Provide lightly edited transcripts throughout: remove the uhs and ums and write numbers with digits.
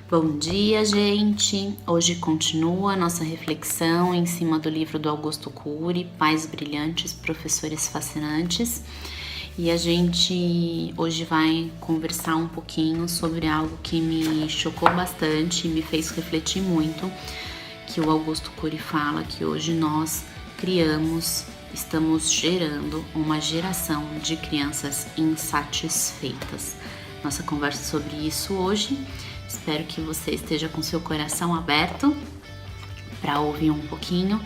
Bom dia, gente! Hoje continua a nossa reflexão em cima do livro do Augusto Cury, Pais Brilhantes, Professores Fascinantes. E a gente hoje vai conversar um pouquinho sobre algo que me chocou bastante, me fez refletir muito, que o Augusto Cury fala que hoje nós estamos gerando uma geração de crianças insatisfeitas. Nossa conversa sobre isso hoje. Espero que você esteja com seu coração aberto para ouvir um pouquinho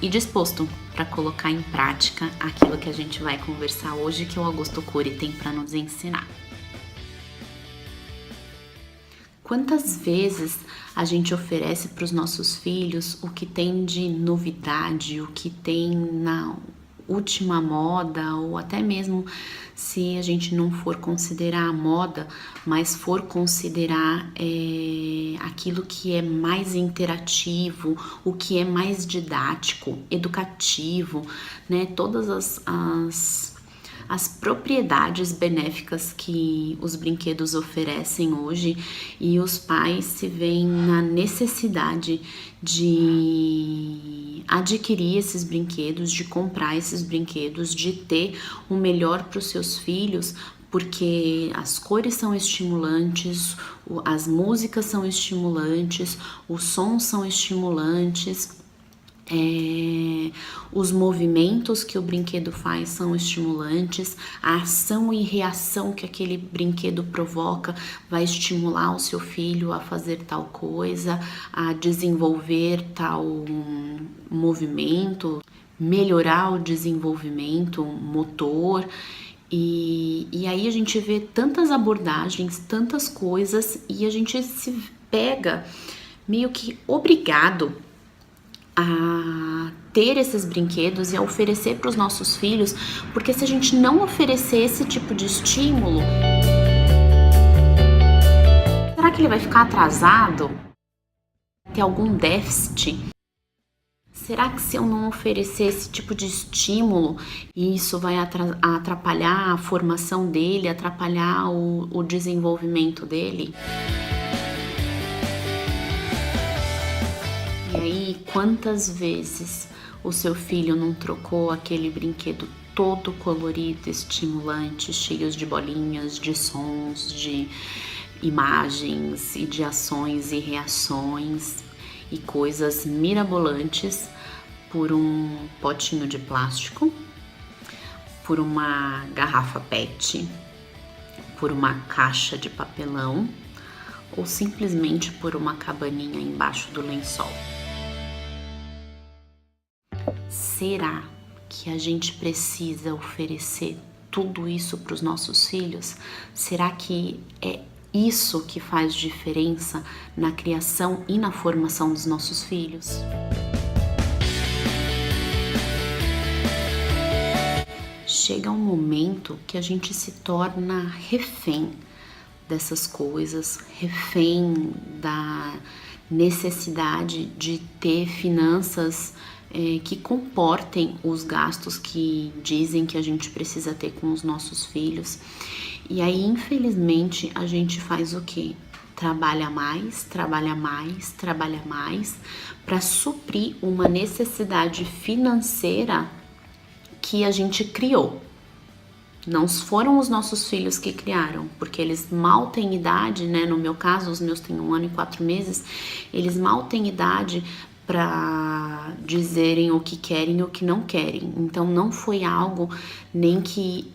e disposto para colocar em prática aquilo que a gente vai conversar hoje, que o Augusto Cury tem para nos ensinar. Quantas vezes a gente oferece para os nossos filhos o que tem de novidade, o que tem na última moda, ou até mesmo se a gente não for considerar a moda, mas for considerar aquilo que é mais interativo, o que é mais didático, educativo, né? Todas as propriedades benéficas que os brinquedos oferecem hoje, e os pais se veem na necessidade de adquirir esses brinquedos, de comprar esses brinquedos, de ter o melhor para os seus filhos, porque as cores são estimulantes, as músicas são estimulantes, os sons são estimulantes. Os movimentos que o brinquedo faz são estimulantes, a ação e reação que aquele brinquedo provoca vai estimular o seu filho a fazer tal coisa, a desenvolver tal movimento, melhorar o desenvolvimento motor. E aí a gente vê tantas abordagens, tantas coisas, e a gente se pega meio que obrigado a ter esses brinquedos e a oferecer para os nossos filhos, porque se a gente não oferecer esse tipo de estímulo, será que ele vai ficar atrasado? Ter algum déficit? Será que se eu não oferecer esse tipo de estímulo, isso vai atrapalhar a formação dele, atrapalhar o desenvolvimento dele? E aí, quantas vezes o seu filho não trocou aquele brinquedo todo colorido, estimulante, cheios de bolinhas, de sons, de imagens e de ações e reações e coisas mirabolantes por um potinho de plástico, por uma garrafa PET, por uma caixa de papelão ou simplesmente por uma cabaninha embaixo do lençol? Será que a gente precisa oferecer tudo isso para os nossos filhos? Será que é isso que faz diferença na criação e na formação dos nossos filhos? Chega um momento que a gente se torna refém dessas coisas, refém da necessidade de ter finanças que comportem os gastos que dizem que a gente precisa ter com os nossos filhos. E aí, infelizmente, a gente faz o quê? Trabalha mais para suprir uma necessidade financeira que a gente criou. Não foram os nossos filhos que criaram, porque eles mal têm idade, né? No meu caso, os meus têm 1 ano e 4 meses, eles mal têm idade para dizerem o que querem e o que não querem. Então não foi algo nem que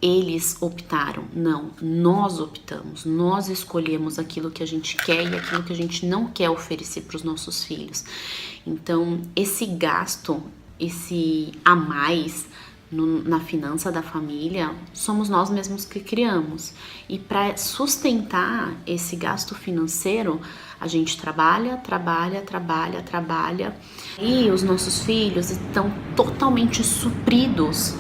eles optaram, não, nós optamos, nós escolhemos aquilo que a gente quer e aquilo que a gente não quer oferecer para os nossos filhos. Então esse gasto, esse a mais na finança da família, somos nós mesmos que criamos. E para sustentar esse gasto financeiro, a gente trabalha, e os nossos filhos estão totalmente supridos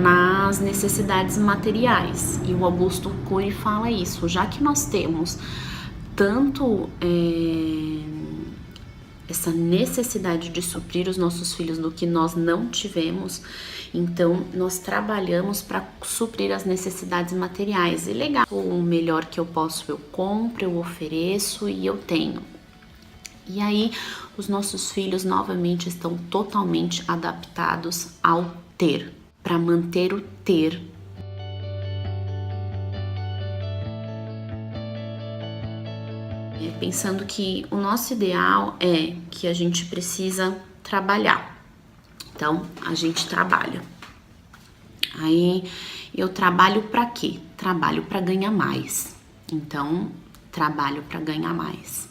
nas necessidades materiais. E o Augusto Cury fala isso, já que nós temos tanto essa necessidade de suprir os nossos filhos do que nós não tivemos. Então, nós trabalhamos para suprir as necessidades materiais. E legal, o melhor que eu posso, eu compro, eu ofereço e eu tenho. E aí, os nossos filhos novamente estão totalmente adaptados ao ter, para manter o ter. Pensando que o nosso ideal é que a gente precisa trabalhar. Então, a gente trabalha. Aí, eu trabalho para quê? Trabalho para ganhar mais. Então, trabalho para ganhar mais.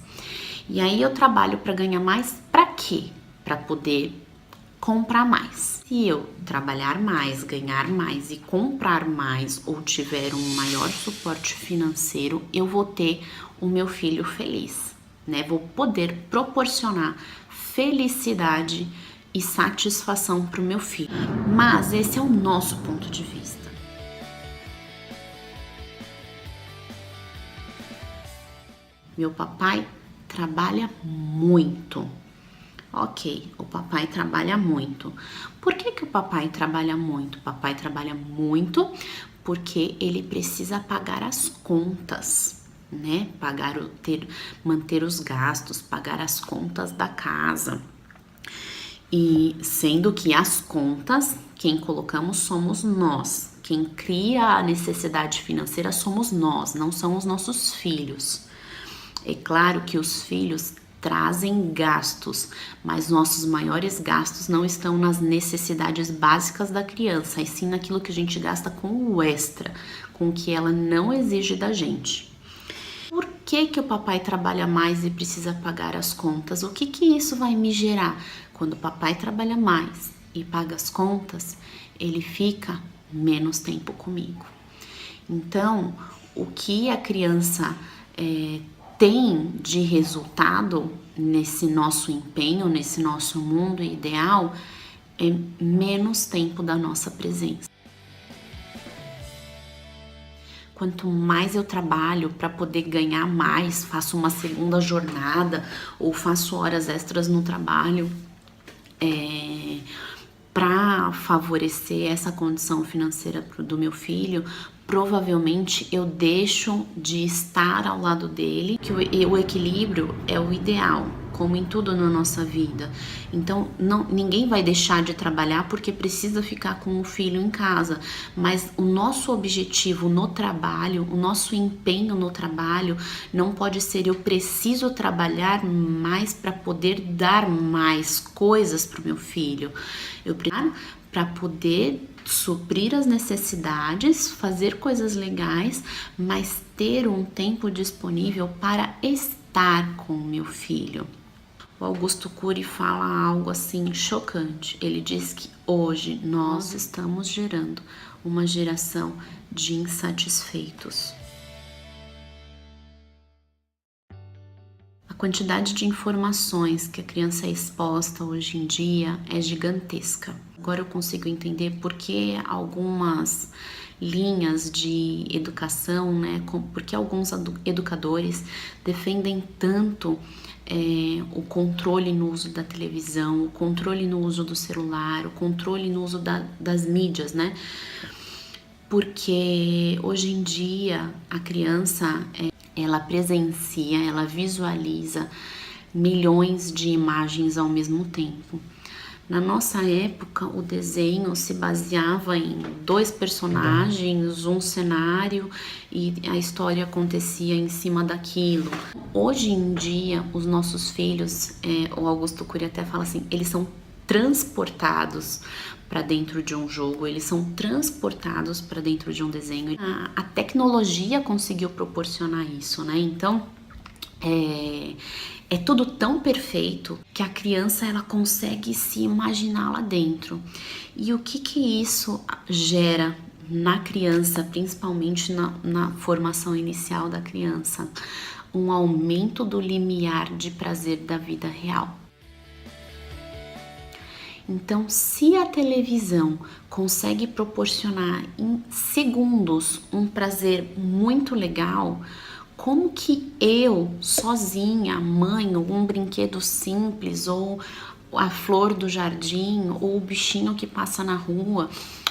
E aí, eu trabalho para ganhar mais para quê? Para poder comprar mais. Se eu trabalhar mais, ganhar mais e comprar mais ou tiver um maior suporte financeiro, eu vou ter o meu filho feliz, né? Vou poder proporcionar felicidade e satisfação para o meu filho. Mas esse é o nosso ponto de vista. Meu papai trabalha muito. Ok, o papai trabalha muito. Por que o papai trabalha muito? O papai trabalha muito porque ele precisa pagar as contas, né? Manter os gastos, pagar as contas da casa. E sendo que as contas, quem colocamos somos nós. Quem cria a necessidade financeira somos nós, não são os nossos filhos. É claro que os filhos trazem gastos, mas nossos maiores gastos não estão nas necessidades básicas da criança, e sim naquilo que a gente gasta com o extra, com o que ela não exige da gente. Por que o papai trabalha mais e precisa pagar as contas? O que isso vai me gerar? Quando o papai trabalha mais e paga as contas, ele fica menos tempo comigo. Então, o que a criança tem de resultado nesse nosso empenho, nesse nosso mundo ideal, é menos tempo da nossa presença. Quanto mais eu trabalho para poder ganhar mais, faço uma segunda jornada ou faço horas extras no trabalho, para favorecer essa condição financeira do meu filho, provavelmente eu deixo de estar ao lado dele, que o equilíbrio é o ideal, como em tudo na nossa vida. Então, ninguém vai deixar de trabalhar porque precisa ficar com o filho em casa, mas o nosso objetivo no trabalho, o nosso empenho no trabalho não pode ser eu preciso trabalhar mais para poder dar mais coisas para o meu filho. Eu preciso para poder suprir as necessidades, fazer coisas legais, mas ter um tempo disponível para estar com o meu filho. O Augusto Cury fala algo assim chocante. Ele diz que hoje nós estamos gerando uma geração de insatisfeitos. A quantidade de informações que a criança é exposta hoje em dia é gigantesca. Agora eu consigo entender por que algumas linhas de educação, né, porque alguns educadores defendem tanto o controle no uso da televisão, o controle no uso do celular, o controle no uso das mídias, né? Porque hoje em dia a criança ela presencia, ela visualiza milhões de imagens ao mesmo tempo. Na nossa época, o desenho se baseava em 2 personagens, um cenário e a história acontecia em cima daquilo. Hoje em dia, os nossos filhos, o Augusto Cury até fala assim, eles são transportados para dentro de um jogo, eles são transportados para dentro de um desenho. A tecnologia conseguiu proporcionar isso, né? Então, é tudo tão perfeito que a criança ela consegue se imaginar lá dentro. E o que isso gera na criança, principalmente na formação inicial da criança? Um aumento do limiar de prazer da vida real. Então, se a televisão consegue proporcionar em segundos um prazer muito legal, Como que eu, sozinha, mãe, um brinquedo simples, ou a flor do jardim, ou o bichinho que passa na rua,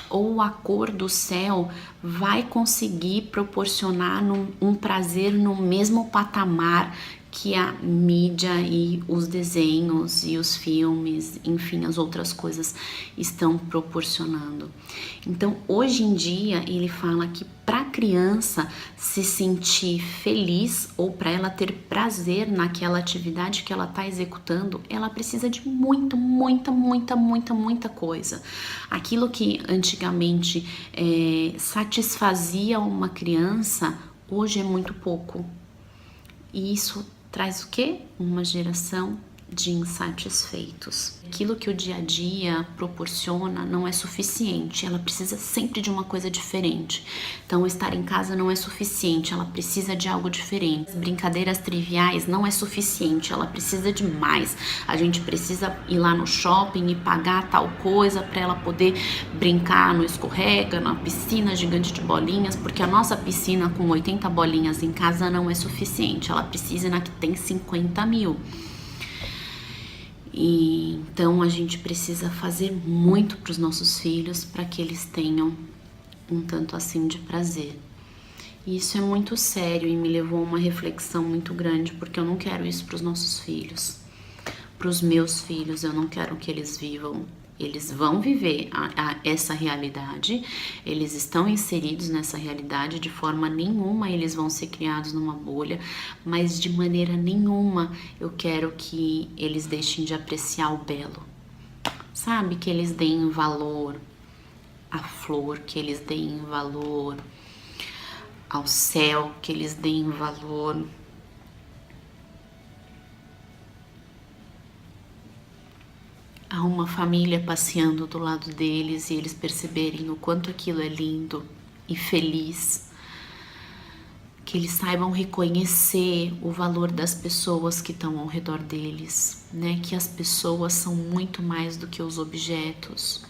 ou a cor do céu, vai conseguir proporcionar um prazer no mesmo patamar que a mídia e os desenhos e os filmes, enfim, as outras coisas estão proporcionando. Então, hoje em dia, ele fala que para a criança se sentir feliz ou para ela ter prazer naquela atividade que ela está executando, ela precisa de muita coisa. Aquilo que antigamente satisfazia uma criança, hoje é muito pouco. E isso traz o quê? Uma geração de insatisfeitos. Aquilo que o dia a dia proporciona não é suficiente, ela precisa sempre de uma coisa diferente. Então, estar em casa não é suficiente, ela precisa de algo diferente. As brincadeiras triviais não é suficiente, ela precisa de mais. A gente precisa ir lá no shopping e pagar tal coisa para ela poder brincar no escorrega, na piscina gigante de bolinhas, porque a nossa piscina com 80 bolinhas em casa não é suficiente, ela precisa na que tem 50 mil. E então a gente precisa fazer muito para os nossos filhos para que eles tenham um tanto assim de prazer. E isso é muito sério e me levou a uma reflexão muito grande, porque eu não quero isso para os nossos filhos. Para os meus filhos, eu não quero que eles vivam. Eles vão viver essa realidade, eles estão inseridos nessa realidade, de forma nenhuma eles vão ser criados numa bolha, mas de maneira nenhuma eu quero que eles deixem de apreciar o belo. Sabe? Que eles deem valor à flor, que eles deem valor ao céu, que eles deem valor a uma família passeando do lado deles e eles perceberem o quanto aquilo é lindo e feliz, que eles saibam reconhecer o valor das pessoas que estão ao redor deles, né? Que as pessoas são muito mais do que os objetos.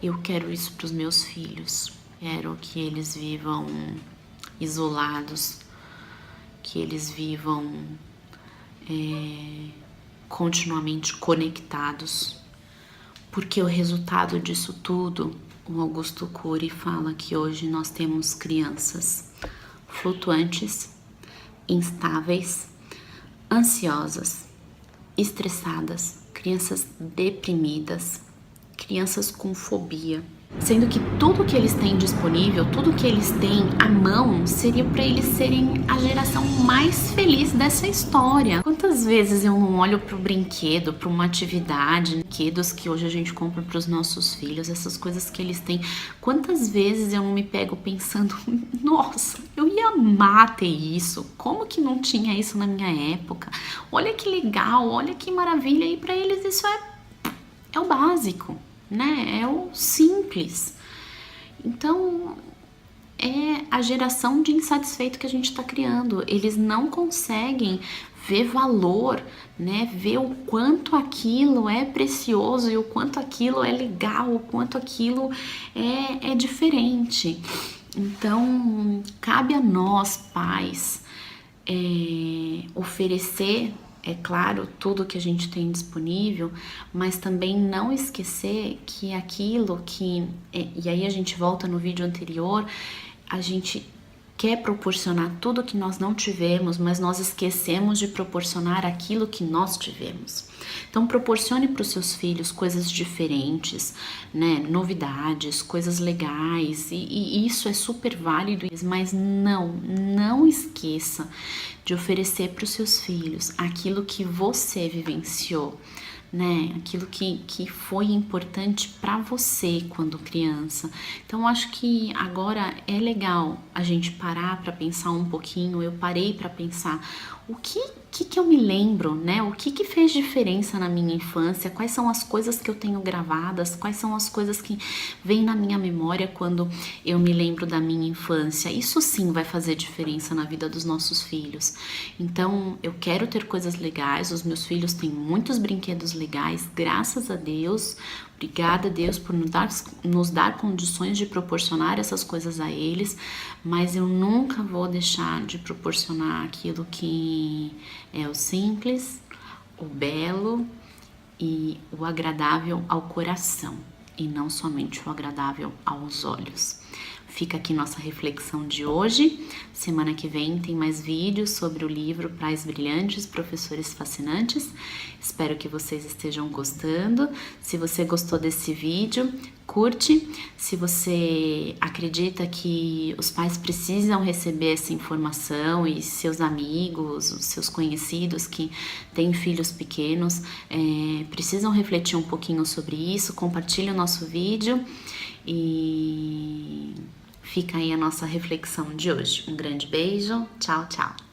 Eu quero isso para os meus filhos. Quero que eles vivam isolados, que eles vivam continuamente conectados, porque o resultado disso tudo, o Augusto Cury fala que hoje nós temos crianças flutuantes, instáveis, ansiosas, estressadas, crianças deprimidas, crianças com fobia, sendo que tudo que eles têm disponível, tudo que eles têm à mão, seria para eles serem a geração mais feliz dessa história. Quantas vezes eu não olho para o brinquedo, para uma atividade, brinquedos que hoje a gente compra para os nossos filhos, essas coisas que eles têm, quantas vezes eu não me pego pensando, nossa, eu ia amar ter isso, como que não tinha isso na minha época? Olha que legal, olha que maravilha, e para eles isso é o básico, né? É o simples. Então, é a geração de insatisfeito que a gente está criando. Eles não conseguem ver valor, né? Ver o quanto aquilo é precioso e o quanto aquilo é legal, o quanto aquilo é diferente. Então, cabe a nós, pais, oferecer, é claro, tudo que a gente tem disponível, mas também não esquecer que aquilo que... E aí a gente volta no vídeo anterior, a gente quer proporcionar tudo que nós não tivemos, mas nós esquecemos de proporcionar aquilo que nós tivemos. Então, proporcione para os seus filhos coisas diferentes, né? Novidades, coisas legais, e isso é super válido, mas não esqueça de oferecer para os seus filhos aquilo que você vivenciou, né? Aquilo que foi importante para você quando criança. Então, acho que agora é legal a gente parar para pensar um pouquinho. Eu parei para pensar o que eu me lembro, né? O que fez diferença na minha infância? Quais são as coisas que eu tenho gravadas? Quais são as coisas que vêm na minha memória quando eu me lembro da minha infância? Isso sim vai fazer diferença na vida dos nossos filhos. Então, eu quero ter coisas legais. Os meus filhos têm muitos brinquedos legais, graças a Deus, Obrigada, Deus, por nos dar condições de proporcionar essas coisas a eles, mas eu nunca vou deixar de proporcionar aquilo que é o simples, o belo e o agradável ao coração, e não somente o agradável aos olhos. Fica aqui nossa reflexão de hoje. Semana que vem tem mais vídeos sobre o livro Pais Brilhantes, Professores Fascinantes. Espero que vocês estejam gostando. Se você gostou desse vídeo, curte. Se você acredita que os pais precisam receber essa informação e seus amigos, os seus conhecidos que têm filhos pequenos, precisam refletir um pouquinho sobre isso, compartilhe o nosso vídeo e fica aí a nossa reflexão de hoje. Um grande beijo, tchau, tchau!